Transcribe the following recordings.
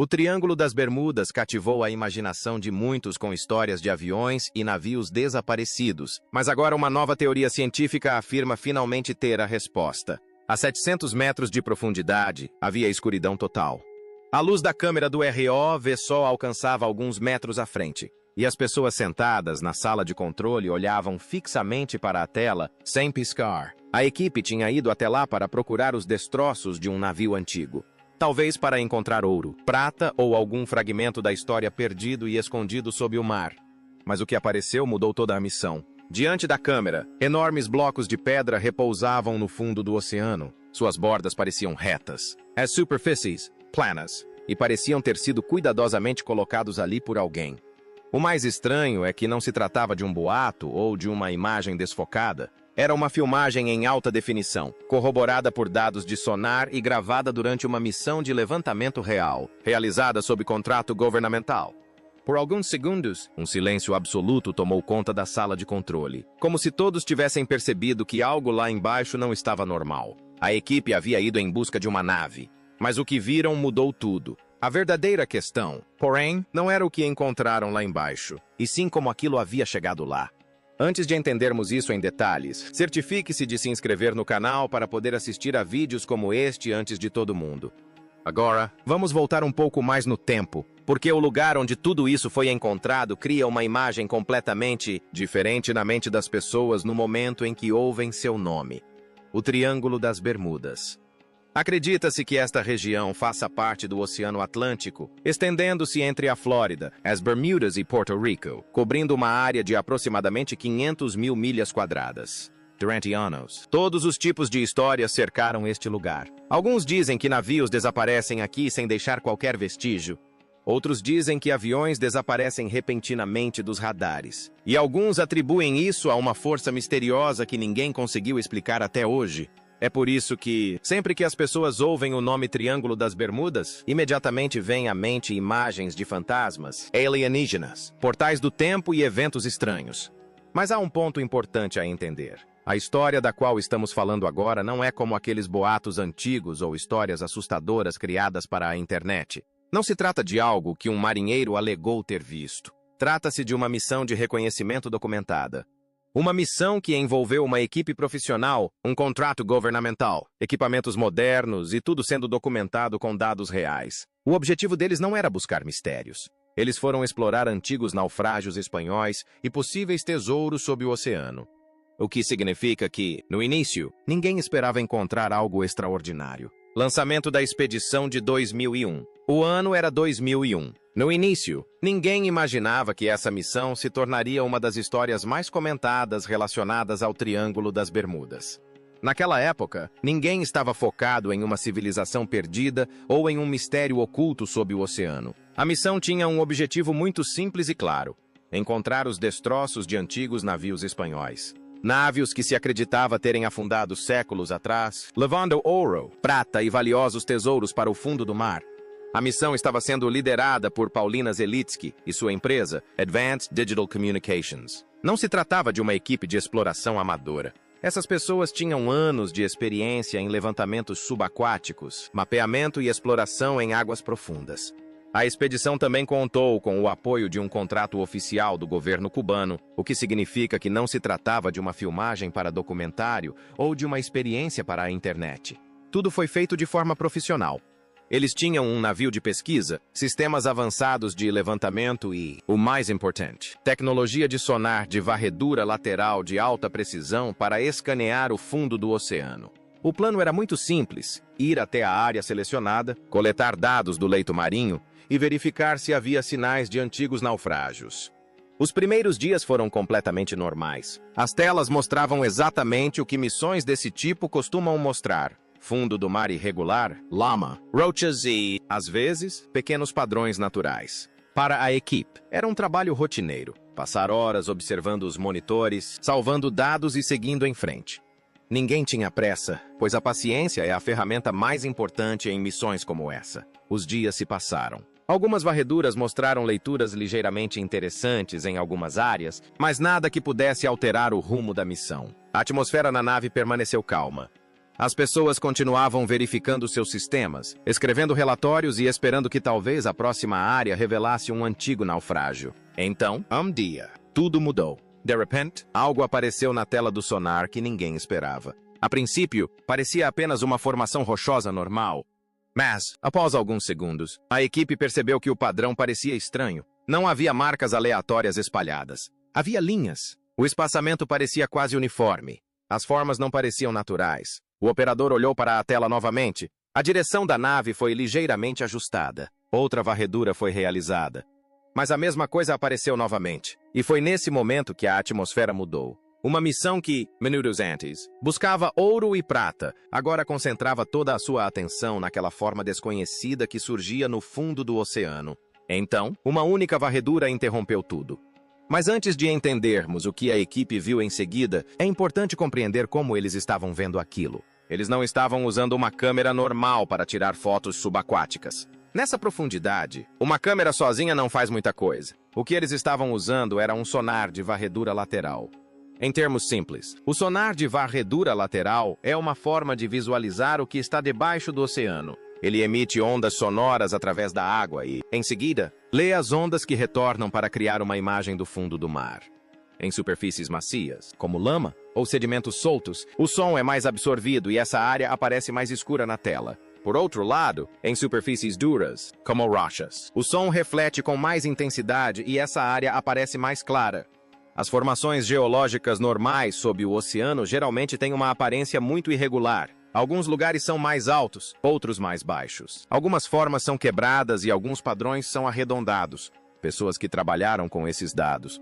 O Triângulo das Bermudas cativou a imaginação de muitos com histórias de aviões e navios desaparecidos, mas agora uma nova teoria científica afirma finalmente ter a resposta. A 700 metros de profundidade, havia escuridão total. A luz da câmera do ROV só alcançava alguns metros à frente, e as pessoas sentadas na sala de controle olhavam fixamente para a tela, sem piscar. A equipe tinha ido até lá para procurar os destroços de um navio antigo. Talvez para encontrar ouro, prata ou algum fragmento da história perdido e escondido sob o mar. Mas o que apareceu mudou toda a missão. Diante da câmera, enormes blocos de pedra repousavam no fundo do oceano. Suas bordas pareciam retas, as superfícies planas, e pareciam ter sido cuidadosamente colocados ali por alguém. O mais estranho é que não se tratava de um boato ou de uma imagem desfocada. Era uma filmagem em alta definição, corroborada por dados de sonar e gravada durante uma missão de levantamento real, realizada sob contrato governamental. Por alguns segundos, um silêncio absoluto tomou conta da sala de controle, como se todos tivessem percebido que algo lá embaixo não estava normal. A equipe havia ido em busca de uma nave, mas o que viram mudou tudo. A verdadeira questão, porém, não era o que encontraram lá embaixo, e sim como aquilo havia chegado lá. Antes de entendermos isso em detalhes, certifique-se de se inscrever no canal para poder assistir a vídeos como este antes de todo mundo. Agora, vamos voltar um pouco mais no tempo, porque o lugar onde tudo isso foi encontrado cria uma imagem completamente diferente na mente das pessoas no momento em que ouvem seu nome: o Triângulo das Bermudas. Acredita-se que esta região faça parte do Oceano Atlântico, estendendo-se entre a Flórida, as Bermudas e Porto Rico, cobrindo uma área de aproximadamente 500 mil milhas quadradas. Durante anos, todos os tipos de histórias cercaram este lugar. Alguns dizem que navios desaparecem aqui sem deixar qualquer vestígio. Outros dizem que aviões desaparecem repentinamente dos radares. E alguns atribuem isso a uma força misteriosa que ninguém conseguiu explicar até hoje. É por isso que, sempre que as pessoas ouvem o nome Triângulo das Bermudas, imediatamente vêm à mente imagens de fantasmas, alienígenas, portais do tempo e eventos estranhos. Mas há um ponto importante a entender. A história da qual estamos falando agora não é como aqueles boatos antigos ou histórias assustadoras criadas para a internet. Não se trata de algo que um marinheiro alegou ter visto. Trata-se de uma missão de reconhecimento documentada. Uma missão que envolveu uma equipe profissional, um contrato governamental, equipamentos modernos e tudo sendo documentado com dados reais. O objetivo deles não era buscar mistérios. Eles foram explorar antigos naufrágios espanhóis e possíveis tesouros sob o oceano. O que significa que, no início, ninguém esperava encontrar algo extraordinário. Lançamento da expedição de 2001. O ano era 2001. No início, ninguém imaginava que essa missão se tornaria uma das histórias mais comentadas relacionadas ao Triângulo das Bermudas. Naquela época, ninguém estava focado em uma civilização perdida ou em um mistério oculto sob o oceano. A missão tinha um objetivo muito simples e claro: encontrar os destroços de antigos navios espanhóis. Navios que se acreditava terem afundado séculos atrás, levando ouro, prata e valiosos tesouros para o fundo do mar. A missão estava sendo liderada por Paulina Zelitsky e sua empresa, Advanced Digital Communications. Não se tratava de uma equipe de exploração amadora. Essas pessoas tinham anos de experiência em levantamentos subaquáticos, mapeamento e exploração em águas profundas. A expedição também contou com o apoio de um contrato oficial do governo cubano, o que significa que não se tratava de uma filmagem para documentário ou de uma experiência para a internet. Tudo foi feito de forma profissional. Eles tinham um navio de pesquisa, sistemas avançados de levantamento e, o mais importante, tecnologia de sonar de varredura lateral de alta precisão para escanear o fundo do oceano. O plano era muito simples: ir até a área selecionada, coletar dados do leito marinho e verificar se havia sinais de antigos naufrágios. Os primeiros dias foram completamente normais. As telas mostravam exatamente o que missões desse tipo costumam mostrar: fundo do mar irregular, lama, rochas e, às vezes, pequenos padrões naturais. Para a equipe, era um trabalho rotineiro: passar horas observando os monitores, salvando dados e seguindo em frente. Ninguém tinha pressa, pois a paciência é a ferramenta mais importante em missões como essa. Os dias se passaram. Algumas varreduras mostraram leituras ligeiramente interessantes em algumas áreas, mas nada que pudesse alterar o rumo da missão. A atmosfera na nave permaneceu calma. As pessoas continuavam verificando seus sistemas, escrevendo relatórios e esperando que talvez a próxima área revelasse um antigo naufrágio. Então, um dia, tudo mudou. De repente, algo apareceu na tela do sonar que ninguém esperava. A princípio, parecia apenas uma formação rochosa normal. Mas, após alguns segundos, a equipe percebeu que o padrão parecia estranho. Não havia marcas aleatórias espalhadas. Havia linhas. O espaçamento parecia quase uniforme. As formas não pareciam naturais. O operador olhou para a tela novamente. A direção da nave foi ligeiramente ajustada. Outra varredura foi realizada. Mas a mesma coisa apareceu novamente. E foi nesse momento que a atmosfera mudou. Uma missão que, minutos antes, buscava ouro e prata, agora concentrava toda a sua atenção naquela forma desconhecida que surgia no fundo do oceano. Então, uma única varredura interrompeu tudo. Mas antes de entendermos o que a equipe viu em seguida, é importante compreender como eles estavam vendo aquilo. Eles não estavam usando uma câmera normal para tirar fotos subaquáticas. Nessa profundidade, uma câmera sozinha não faz muita coisa. O que eles estavam usando era um sonar de varredura lateral. Em termos simples, o sonar de varredura lateral é uma forma de visualizar o que está debaixo do oceano. Ele emite ondas sonoras através da água e, em seguida, lê as ondas que retornam para criar uma imagem do fundo do mar. Em superfícies macias, como lama ou sedimentos soltos, o som é mais absorvido e essa área aparece mais escura na tela. Por outro lado, em superfícies duras, como rochas, o som reflete com mais intensidade e essa área aparece mais clara. As formações geológicas normais sob o oceano geralmente têm uma aparência muito irregular. Alguns lugares são mais altos, outros mais baixos. Algumas formas são quebradas e alguns padrões são arredondados. Pessoas que trabalharam com esses dados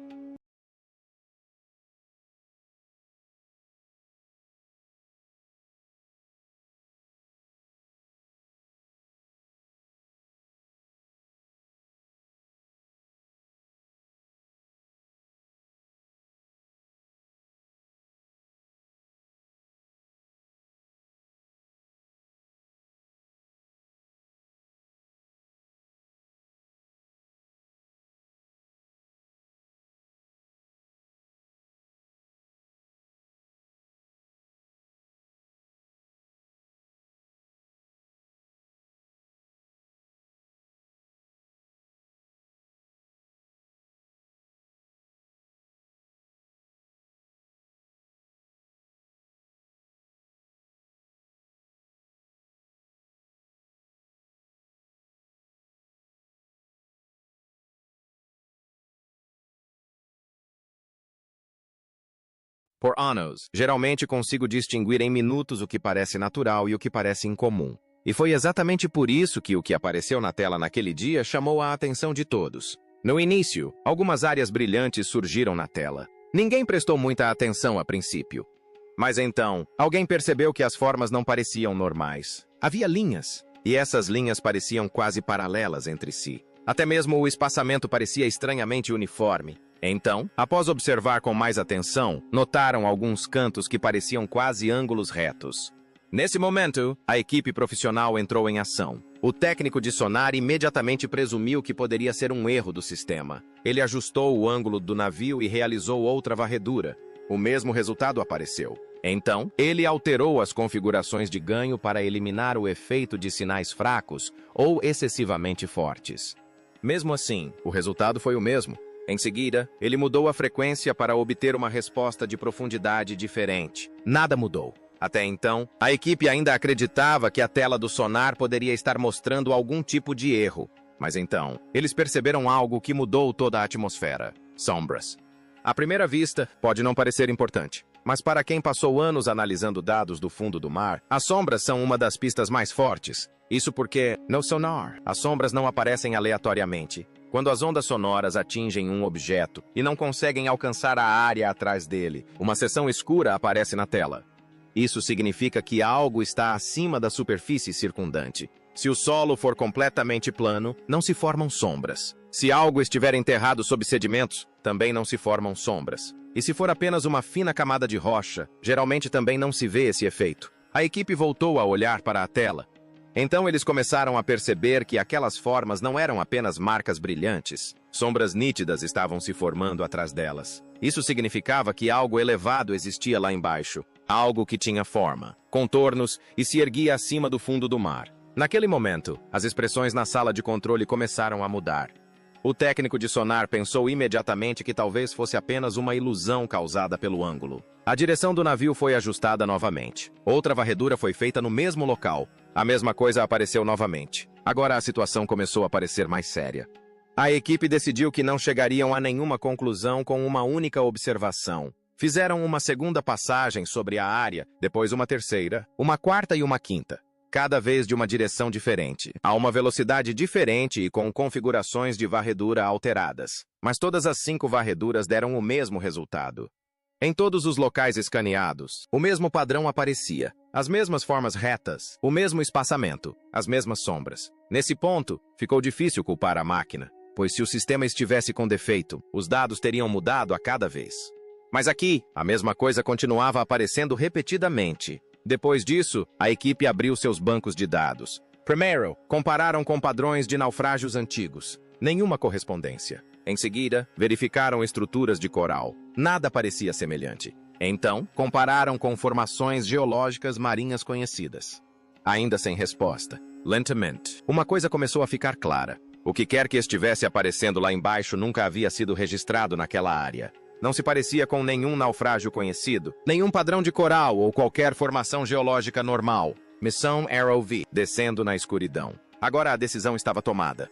por anos. Geralmente consigo distinguir em minutos o que parece natural e o que parece incomum. E foi exatamente por isso que o que apareceu na tela naquele dia chamou a atenção de todos. No início, algumas áreas brilhantes surgiram na tela. Ninguém prestou muita atenção a princípio. Mas então, alguém percebeu que as formas não pareciam normais. Havia linhas, e essas linhas pareciam quase paralelas entre si. Até mesmo o espaçamento parecia estranhamente uniforme. Então, após observar com mais atenção, notaram alguns cantos que pareciam quase ângulos retos. Nesse momento, a equipe profissional entrou em ação. O técnico de sonar imediatamente presumiu que poderia ser um erro do sistema. Ele ajustou o ângulo do navio e realizou outra varredura. O mesmo resultado apareceu. Então, ele alterou as configurações de ganho para eliminar o efeito de sinais fracos ou excessivamente fortes. Mesmo assim, o resultado foi o mesmo. Em seguida, ele mudou a frequência para obter uma resposta de profundidade diferente. Nada mudou. Até então, a equipe ainda acreditava que a tela do sonar poderia estar mostrando algum tipo de erro. Mas então, eles perceberam algo que mudou toda a atmosfera: sombras. À primeira vista, pode não parecer importante. Mas para quem passou anos analisando dados do fundo do mar, as sombras são uma das pistas mais fortes. Isso porque, no sonar, as sombras não aparecem aleatoriamente. Quando as ondas sonoras atingem um objeto e não conseguem alcançar a área atrás dele, uma seção escura aparece na tela. Isso significa que algo está acima da superfície circundante. Se o solo for completamente plano, não se formam sombras. Se algo estiver enterrado sob sedimentos, também não se formam sombras. E se for apenas uma fina camada de rocha, geralmente também não se vê esse efeito. A equipe voltou a olhar para a tela. Então eles começaram a perceber que aquelas formas não eram apenas marcas brilhantes. Sombras nítidas estavam se formando atrás delas. Isso significava que algo elevado existia lá embaixo. Algo que tinha forma, contornos e se erguia acima do fundo do mar. Naquele momento, as expressões na sala de controle começaram a mudar. O técnico de sonar pensou imediatamente que talvez fosse apenas uma ilusão causada pelo ângulo. A direção do navio foi ajustada novamente. Outra varredura foi feita no mesmo local. A mesma coisa apareceu novamente. Agora a situação começou a parecer mais séria. A equipe decidiu que não chegariam a nenhuma conclusão com uma única observação. Fizeram uma segunda passagem sobre a área, depois uma terceira, uma quarta e uma quinta. Cada vez de uma direção diferente, a uma velocidade diferente e com configurações de varredura alteradas. Mas todas as 5 varreduras deram o mesmo resultado. Em todos os locais escaneados, o mesmo padrão aparecia, as mesmas formas retas, o mesmo espaçamento, as mesmas sombras. Nesse ponto, ficou difícil culpar a máquina, pois se o sistema estivesse com defeito, os dados teriam mudado a cada vez. Mas aqui, a mesma coisa continuava aparecendo repetidamente. Depois disso, a equipe abriu seus bancos de dados. Primeiro, compararam com padrões de naufrágios antigos. Nenhuma correspondência. Em seguida, verificaram estruturas de coral. Nada parecia semelhante. Então, compararam com formações geológicas marinhas conhecidas. Ainda sem resposta. Lentamente, uma coisa começou a ficar clara. O que quer que estivesse aparecendo lá embaixo nunca havia sido registrado naquela área. Não se parecia com nenhum naufrágio conhecido, nenhum padrão de coral ou qualquer formação geológica normal. Missão Arrow V, descendo na escuridão. Agora a decisão estava tomada.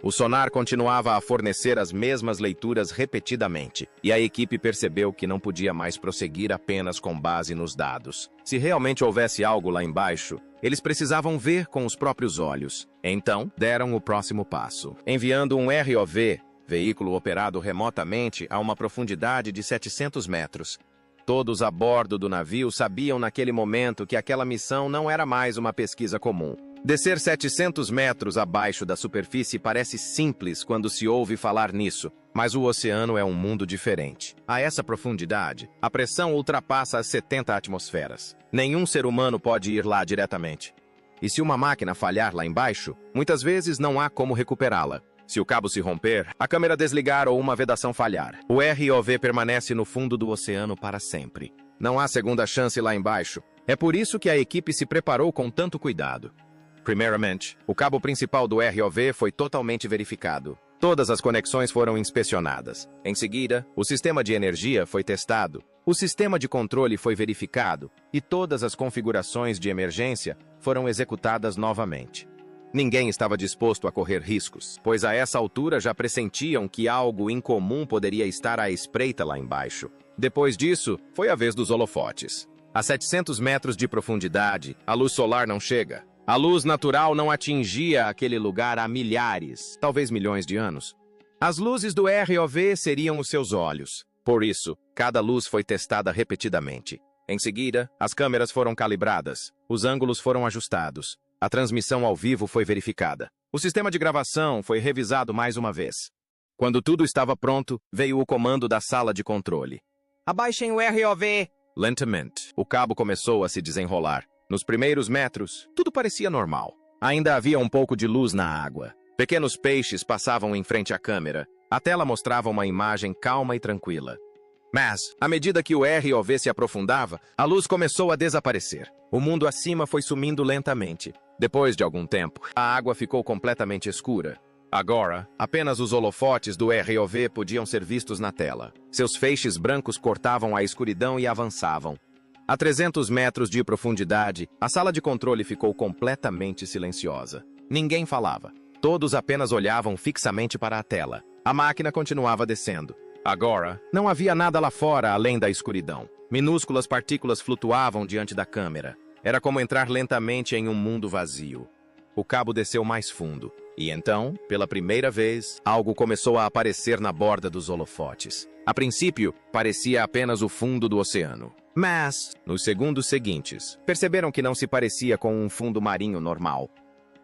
O sonar continuava a fornecer as mesmas leituras repetidamente, e a equipe percebeu que não podia mais prosseguir apenas com base nos dados. Se realmente houvesse algo lá embaixo, eles precisavam ver com os próprios olhos. Então, deram o próximo passo, enviando um ROV, veículo operado remotamente a uma profundidade de 700 metros. Todos a bordo do navio sabiam naquele momento que aquela missão não era mais uma pesquisa comum. Descer 700 metros abaixo da superfície parece simples quando se ouve falar nisso, mas o oceano é um mundo diferente. A essa profundidade, a pressão ultrapassa as 70 atmosferas. Nenhum ser humano pode ir lá diretamente. E se uma máquina falhar lá embaixo, muitas vezes não há como recuperá-la. Se o cabo se romper, a câmera desligar ou uma vedação falhar, o ROV permanece no fundo do oceano para sempre. Não há segunda chance lá embaixo. É por isso que a equipe se preparou com tanto cuidado. Primeiramente, o cabo principal do ROV foi totalmente verificado. Todas as conexões foram inspecionadas. Em seguida, o sistema de energia foi testado. O sistema de controle foi verificado e todas as configurações de emergência foram executadas novamente. Ninguém estava disposto a correr riscos, pois a essa altura já pressentiam que algo incomum poderia estar à espreita lá embaixo. Depois disso, foi a vez dos holofotes. A 700 metros de profundidade, a luz solar não chega. A luz natural não atingia aquele lugar há milhares, talvez milhões de anos. As luzes do ROV seriam os seus olhos. Por isso, cada luz foi testada repetidamente. Em seguida, as câmeras foram calibradas, os ângulos foram ajustados. A transmissão ao vivo foi verificada. O sistema de gravação foi revisado mais uma vez. Quando tudo estava pronto, veio o comando da sala de controle. Abaixem o ROV! Lentamente, o cabo começou a se desenrolar. Nos primeiros metros, tudo parecia normal. Ainda havia um pouco de luz na água. Pequenos peixes passavam em frente à câmera. A tela mostrava uma imagem calma e tranquila. Mas, à medida que o ROV se aprofundava, a luz começou a desaparecer. O mundo acima foi sumindo lentamente. Depois de algum tempo, a água ficou completamente escura. Agora, apenas os holofotes do ROV podiam ser vistos na tela. Seus feixes brancos cortavam a escuridão e avançavam. A 300 metros de profundidade, a sala de controle ficou completamente silenciosa. Ninguém falava. Todos apenas olhavam fixamente para a tela. A máquina continuava descendo. Agora, não havia nada lá fora além da escuridão. Minúsculas partículas flutuavam diante da câmera. Era como entrar lentamente em um mundo vazio. O cabo desceu mais fundo. E então, pela primeira vez, algo começou a aparecer na borda dos holofotes. A princípio, parecia apenas o fundo do oceano. Mas, nos segundos seguintes, perceberam que não se parecia com um fundo marinho normal.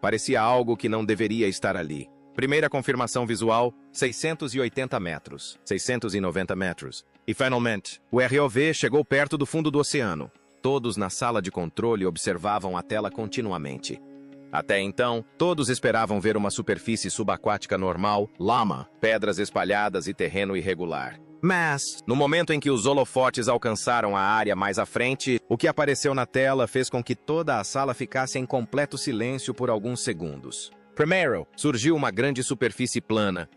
Parecia algo que não deveria estar ali. Primeira confirmação visual, 680 metros, 690 metros. E, finalmente, o ROV chegou perto do fundo do oceano. Todos na sala de controle observavam a tela continuamente. Até então, todos esperavam ver uma superfície subaquática normal, lama, pedras espalhadas e terreno irregular. Mas, no momento em que os holofotes alcançaram a área mais à frente, o que apareceu na tela fez com que toda a sala ficasse em completo silêncio por alguns segundos. Primeiro, surgiu uma grande superfície plana.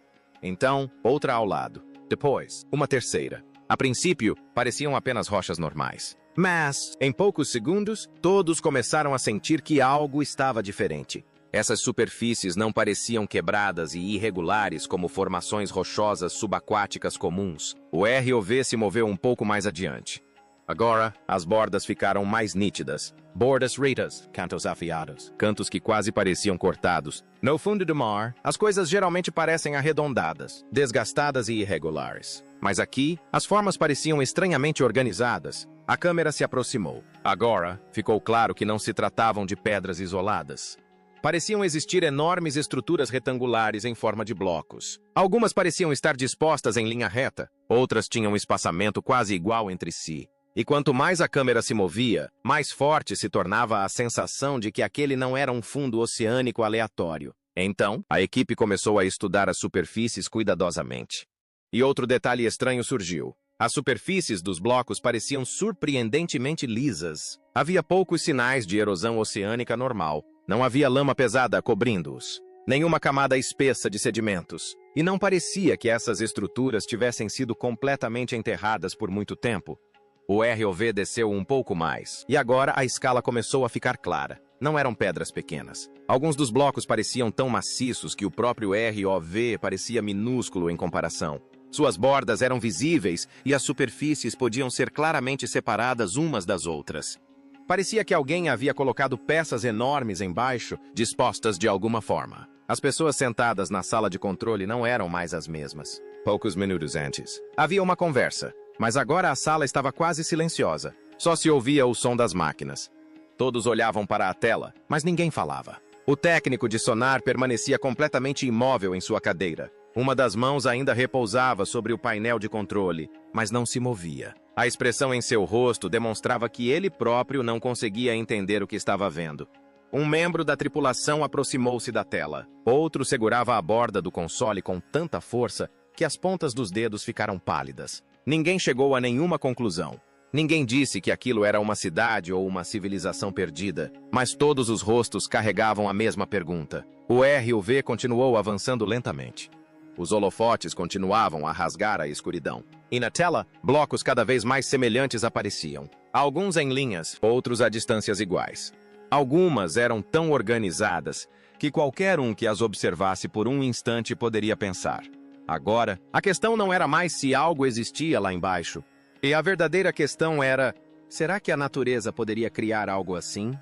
Então, outra ao lado. Depois, uma terceira. A princípio, pareciam apenas rochas normais. Mas, em poucos segundos, todos começaram a sentir que algo estava diferente. Essas superfícies não pareciam quebradas e irregulares como formações rochosas subaquáticas comuns. O ROV se moveu um pouco mais adiante. Agora, as bordas ficaram mais nítidas. Bordas retas, cantos afiados, cantos que quase pareciam cortados. No fundo do mar, as coisas geralmente parecem arredondadas, desgastadas e irregulares. Mas aqui, as formas pareciam estranhamente organizadas. A câmera se aproximou. Agora, ficou claro que não se tratavam de pedras isoladas. Pareciam existir enormes estruturas retangulares em forma de blocos. Algumas pareciam estar dispostas em linha reta, outras tinham um espaçamento quase igual entre si. E quanto mais a câmera se movia, mais forte se tornava a sensação de que aquele não era um fundo oceânico aleatório. Então, a equipe começou a estudar as superfícies cuidadosamente. E outro detalhe estranho surgiu. As superfícies dos blocos pareciam surpreendentemente lisas. Havia poucos sinais de erosão oceânica normal. Não havia lama pesada cobrindo-os. Nenhuma camada espessa de sedimentos. E não parecia que essas estruturas tivessem sido completamente enterradas por muito tempo. O ROV desceu um pouco mais. E agora a escala começou a ficar clara. Não eram pedras pequenas. Alguns dos blocos pareciam tão maciços que o próprio ROV parecia minúsculo em comparação. Suas bordas eram visíveis e as superfícies podiam ser claramente separadas umas das outras. Parecia que alguém havia colocado peças enormes embaixo, dispostas de alguma forma. As pessoas sentadas na sala de controle não eram mais as mesmas. Poucos minutos antes, havia uma conversa, mas agora a sala estava quase silenciosa. Só se ouvia o som das máquinas. Todos olhavam para a tela, mas ninguém falava. O técnico de sonar permanecia completamente imóvel em sua cadeira. Uma das mãos ainda repousava sobre o painel de controle, mas não se movia. A expressão em seu rosto demonstrava que ele próprio não conseguia entender o que estava vendo. Um membro da tripulação aproximou-se da tela. Outro segurava a borda do console com tanta força que as pontas dos dedos ficaram pálidas. Ninguém chegou a nenhuma conclusão. Ninguém disse que aquilo era uma cidade ou uma civilização perdida, mas todos os rostos carregavam a mesma pergunta. O ROV continuou avançando lentamente. Os holofotes continuavam a rasgar a escuridão. E na tela, blocos cada vez mais semelhantes apareciam. Alguns em linhas, outros a distâncias iguais. Algumas eram tão organizadas que qualquer um que as observasse por um instante poderia pensar. Agora, a questão não era mais se algo existia lá embaixo. E a verdadeira questão era, será que a natureza poderia criar algo assim?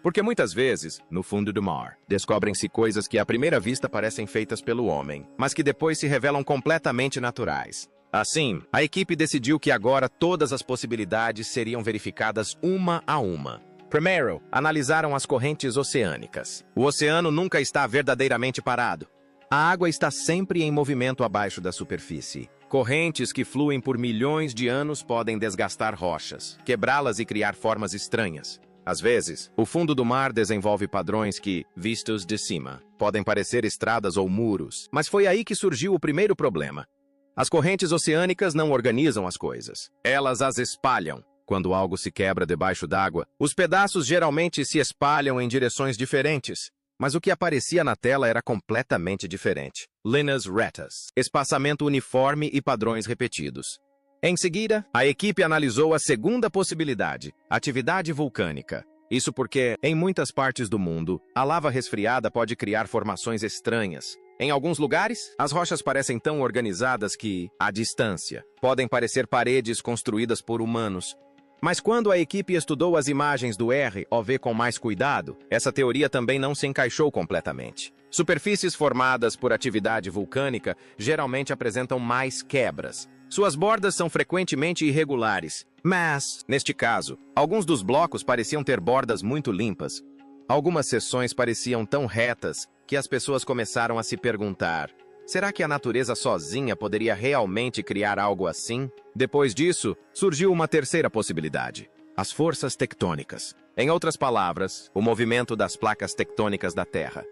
Porque muitas vezes, no fundo do mar, descobrem-se coisas que à primeira vista parecem feitas pelo homem, mas que depois se revelam completamente naturais. Assim, a equipe decidiu que agora todas as possibilidades seriam verificadas uma a uma. Primeiro, analisaram as correntes oceânicas. O oceano nunca está verdadeiramente parado. A água está sempre em movimento abaixo da superfície. Correntes que fluem por milhões de anos podem desgastar rochas, quebrá-las e criar formas estranhas. Às vezes, o fundo do mar desenvolve padrões que, vistos de cima, podem parecer estradas ou muros. Mas foi aí que surgiu o primeiro problema. As correntes oceânicas não organizam as coisas. Elas as espalham. Quando algo se quebra debaixo d'água, os pedaços geralmente se espalham em direções diferentes. Mas o que aparecia na tela era completamente diferente. Linhas retas, espaçamento uniforme e padrões repetidos. Em seguida, a equipe analisou a segunda possibilidade, atividade vulcânica. Isso porque, em muitas partes do mundo, a lava resfriada pode criar formações estranhas. Em alguns lugares, as rochas parecem tão organizadas que, à distância, podem parecer paredes construídas por humanos. Mas quando a equipe estudou as imagens do ROV com mais cuidado, essa teoria também não se encaixou completamente. Superfícies formadas por atividade vulcânica geralmente apresentam mais quebras. Suas bordas são frequentemente irregulares, mas, neste caso, alguns dos blocos pareciam ter bordas muito limpas. Algumas seções pareciam tão retas que as pessoas começaram a se perguntar: será que a natureza sozinha poderia realmente criar algo assim? Depois disso, surgiu uma terceira possibilidade: as forças tectônicas. Em outras palavras, o movimento das placas tectônicas da Terra.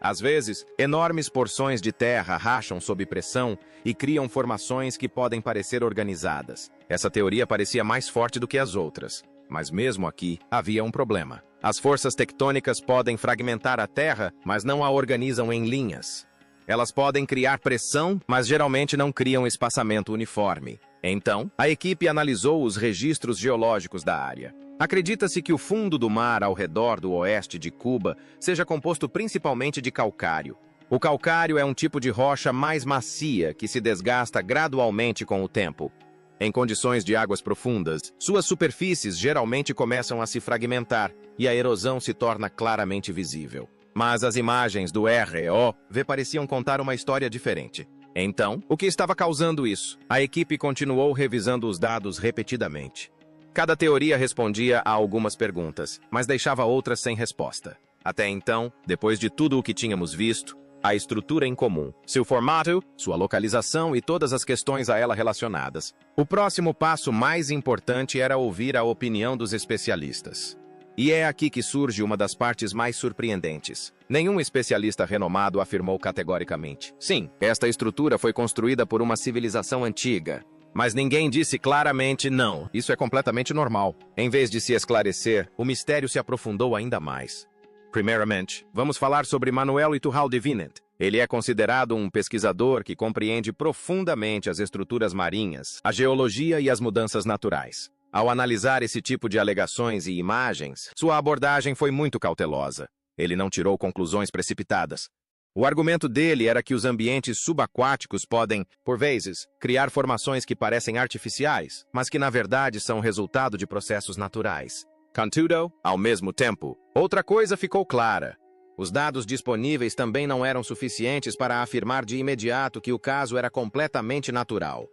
Às vezes, enormes porções de terra racham sob pressão e criam formações que podem parecer organizadas. Essa teoria parecia mais forte do que as outras. Mas mesmo aqui, havia um problema. As forças tectônicas podem fragmentar a Terra, mas não a organizam em linhas. Elas podem criar pressão, mas geralmente não criam espaçamento uniforme. Então, a equipe analisou os registros geológicos da área. Acredita-se que o fundo do mar ao redor do oeste de Cuba seja composto principalmente de calcário. O calcário é um tipo de rocha mais macia que se desgasta gradualmente com o tempo. Em condições de águas profundas, suas superfícies geralmente começam a se fragmentar e a erosão se torna claramente visível. Mas as imagens do ROV pareciam contar uma história diferente. Então, o que estava causando isso? A equipe continuou revisando os dados repetidamente. Cada teoria respondia a algumas perguntas, mas deixava outras sem resposta. Até então, depois de tudo o que tínhamos visto, a estrutura em comum, seu formato, sua localização e todas as questões a ela relacionadas. O próximo passo mais importante era ouvir a opinião dos especialistas. E é aqui que surge uma das partes mais surpreendentes. Nenhum especialista renomado afirmou categoricamente: sim, esta estrutura foi construída por uma civilização antiga. Mas ninguém disse claramente não, isso é completamente normal. Em vez de se esclarecer, o mistério se aprofundou ainda mais. Primeiramente, vamos falar sobre Manuel Iturralde Vinet. Ele é considerado um pesquisador que compreende profundamente as estruturas marinhas, a geologia e as mudanças naturais. Ao analisar esse tipo de alegações e imagens, sua abordagem foi muito cautelosa. Ele não tirou conclusões precipitadas. O argumento dele era que os ambientes subaquáticos podem, por vezes, criar formações que parecem artificiais, mas que na verdade são resultado de processos naturais. Contudo, ao mesmo tempo, outra coisa ficou clara. Os dados disponíveis também não eram suficientes para afirmar de imediato que o caso era completamente natural.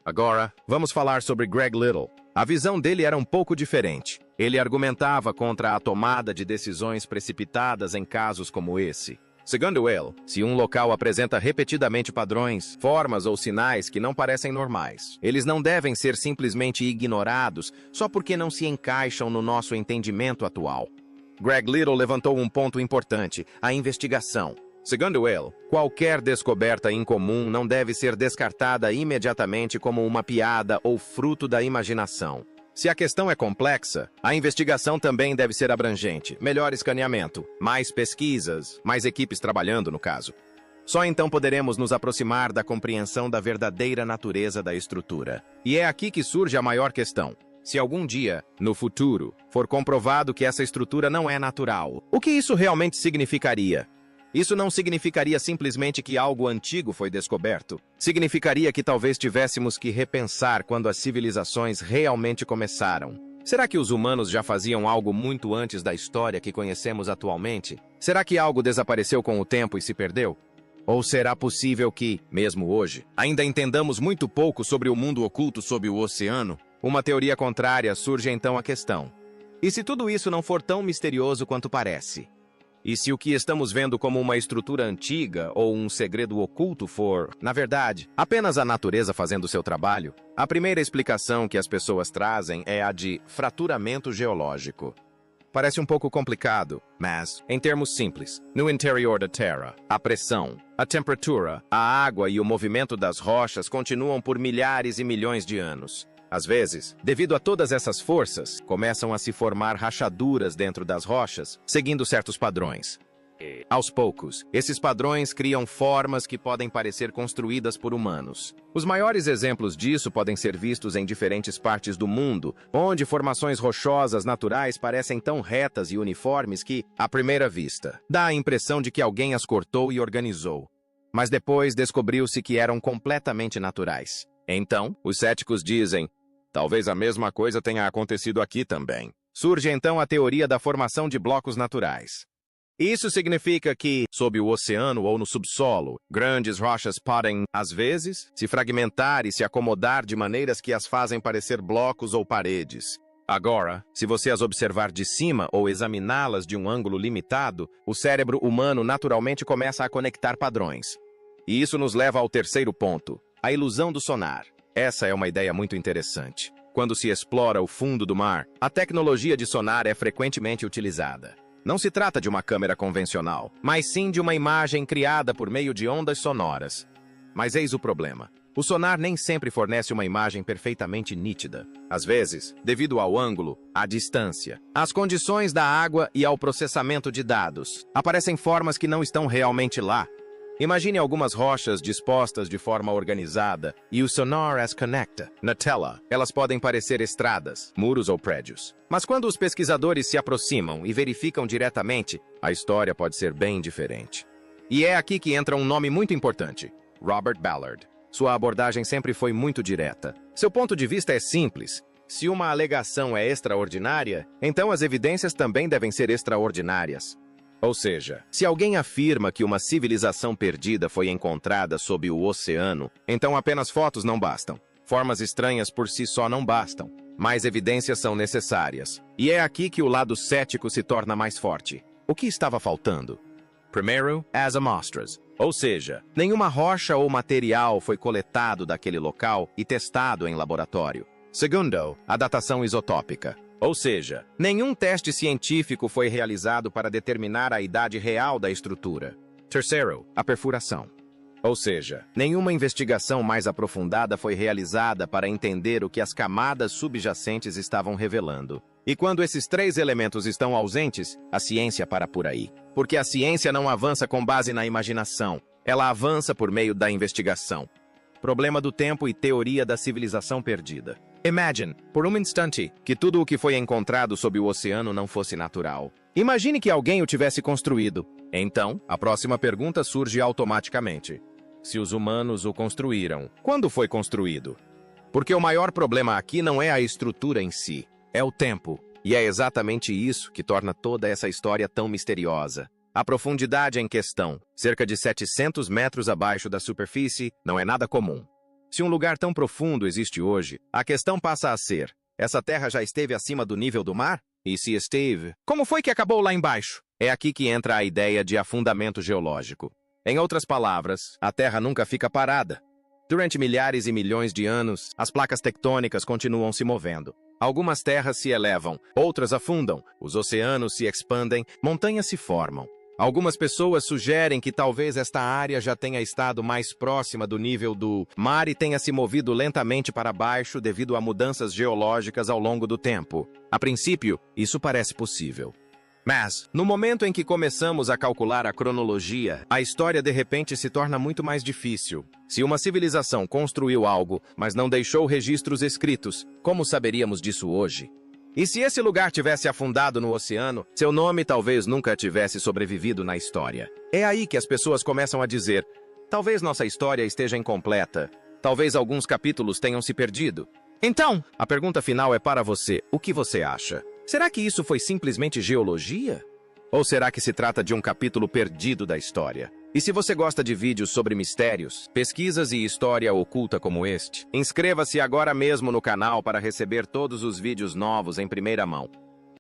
Agora, vamos falar sobre Greg Little. A visão dele era um pouco diferente. Ele argumentava contra a tomada de decisões precipitadas em casos como esse. Segundo ele, se um local apresenta repetidamente padrões, formas ou sinais que não parecem normais, eles não devem ser simplesmente ignorados só porque não se encaixam no nosso entendimento atual. Greg Little levantou um ponto importante: a investigação. Segundo ele, qualquer descoberta incomum não deve ser descartada imediatamente como uma piada ou fruto da imaginação. Se a questão é complexa, a investigação também deve ser abrangente. Melhor escaneamento, mais pesquisas, mais equipes trabalhando no caso. Só então poderemos nos aproximar da compreensão da verdadeira natureza da estrutura. E é aqui que surge a maior questão. Se algum dia, no futuro, for comprovado que essa estrutura não é natural, o que isso realmente significaria? Isso não significaria simplesmente que algo antigo foi descoberto. Significaria que talvez tivéssemos que repensar quando as civilizações realmente começaram. Será que os humanos já faziam algo muito antes da história que conhecemos atualmente? Será que algo desapareceu com o tempo e se perdeu? Ou será possível que, mesmo hoje, ainda entendamos muito pouco sobre o mundo oculto sob o oceano? Uma teoria contrária surge então a questão: e se tudo isso não for tão misterioso quanto parece? E se o que estamos vendo como uma estrutura antiga ou um segredo oculto for, na verdade, apenas a natureza fazendo seu trabalho? A primeira explicação que as pessoas trazem é a de fraturamento geológico. Parece um pouco complicado, mas, em termos simples, no interior da Terra, a pressão, a temperatura, a água e o movimento das rochas continuam por milhares e milhões de anos. Às vezes, devido a todas essas forças, começam a se formar rachaduras dentro das rochas, seguindo certos padrões. Aos poucos, esses padrões criam formas que podem parecer construídas por humanos. Os maiores exemplos disso podem ser vistos em diferentes partes do mundo, onde formações rochosas naturais parecem tão retas e uniformes que, à primeira vista, dá a impressão de que alguém as cortou e organizou. Mas depois descobriu-se que eram completamente naturais. Então, os céticos dizem: talvez a mesma coisa tenha acontecido aqui também. Surge então a teoria da formação de blocos naturais. Isso significa que, sob o oceano ou no subsolo, grandes rochas podem, às vezes, se fragmentar e se acomodar de maneiras que as fazem parecer blocos ou paredes. Agora, se você as observar de cima ou examiná-las de um ângulo limitado, o cérebro humano naturalmente começa a conectar padrões. E isso nos leva ao terceiro ponto: a ilusão do sonar. Essa é uma ideia muito interessante. Quando se explora o fundo do mar, a tecnologia de sonar é frequentemente utilizada. Não se trata de uma câmera convencional, mas sim de uma imagem criada por meio de ondas sonoras. Mas eis o problema. O sonar nem sempre fornece uma imagem perfeitamente nítida. Às vezes, devido ao ângulo, à distância, às condições da água e ao processamento de dados, aparecem formas que não estão realmente lá. Imagine algumas rochas dispostas de forma organizada e o sonar as conecta. Na tela, elas podem parecer estradas, muros ou prédios. Mas quando os pesquisadores se aproximam e verificam diretamente, a história pode ser bem diferente. E é aqui que entra um nome muito importante: Robert Ballard. Sua abordagem sempre foi muito direta. Seu ponto de vista é simples. Se uma alegação é extraordinária, então as evidências também devem ser extraordinárias. Ou seja, se alguém afirma que uma civilização perdida foi encontrada sob o oceano, então apenas fotos não bastam. Formas estranhas por si só não bastam. Mais evidências são necessárias. E é aqui que o lado cético se torna mais forte. O que estava faltando? Primeiro, as amostras. Ou seja, nenhuma rocha ou material foi coletado daquele local e testado em laboratório. Segundo, a datação isotópica. Ou seja, nenhum teste científico foi realizado para determinar a idade real da estrutura. Terceiro, a perfuração. Ou seja, nenhuma investigação mais aprofundada foi realizada para entender o que as camadas subjacentes estavam revelando. E quando esses três elementos estão ausentes, a ciência para por aí. Porque a ciência não avança com base na imaginação, ela avança por meio da investigação. Problema do tempo e teoria da civilização perdida. Imagine, por um instante, que tudo o que foi encontrado sob o oceano não fosse natural. Imagine que alguém o tivesse construído. Então, a próxima pergunta surge automaticamente. Se os humanos o construíram, quando foi construído? Porque o maior problema aqui não é a estrutura em si, é o tempo. E é exatamente isso que torna toda essa história tão misteriosa. A profundidade em questão, cerca de 700 metros abaixo da superfície, não é nada comum. Se um lugar tão profundo existe hoje, a questão passa a ser: essa terra já esteve acima do nível do mar? E se esteve, como foi que acabou lá embaixo? É aqui que entra a ideia de afundamento geológico. Em outras palavras, a Terra nunca fica parada. Durante milhares e milhões de anos, as placas tectônicas continuam se movendo. Algumas terras se elevam, outras afundam, os oceanos se expandem, montanhas se formam. Algumas pessoas sugerem que talvez esta área já tenha estado mais próxima do nível do mar e tenha se movido lentamente para baixo devido a mudanças geológicas ao longo do tempo. A princípio, isso parece possível. Mas, no momento em que começamos a calcular a cronologia, a história de repente se torna muito mais difícil. Se uma civilização construiu algo, mas não deixou registros escritos, como saberíamos disso hoje? E se esse lugar tivesse afundado no oceano, seu nome talvez nunca tivesse sobrevivido na história. É aí que as pessoas começam a dizer: talvez nossa história esteja incompleta, talvez alguns capítulos tenham se perdido. Então, a pergunta final é para você: o que você acha? Será que isso foi simplesmente geologia? Ou será que se trata de um capítulo perdido da história? E se você gosta de vídeos sobre mistérios, pesquisas e história oculta como este, inscreva-se agora mesmo no canal para receber todos os vídeos novos em primeira mão.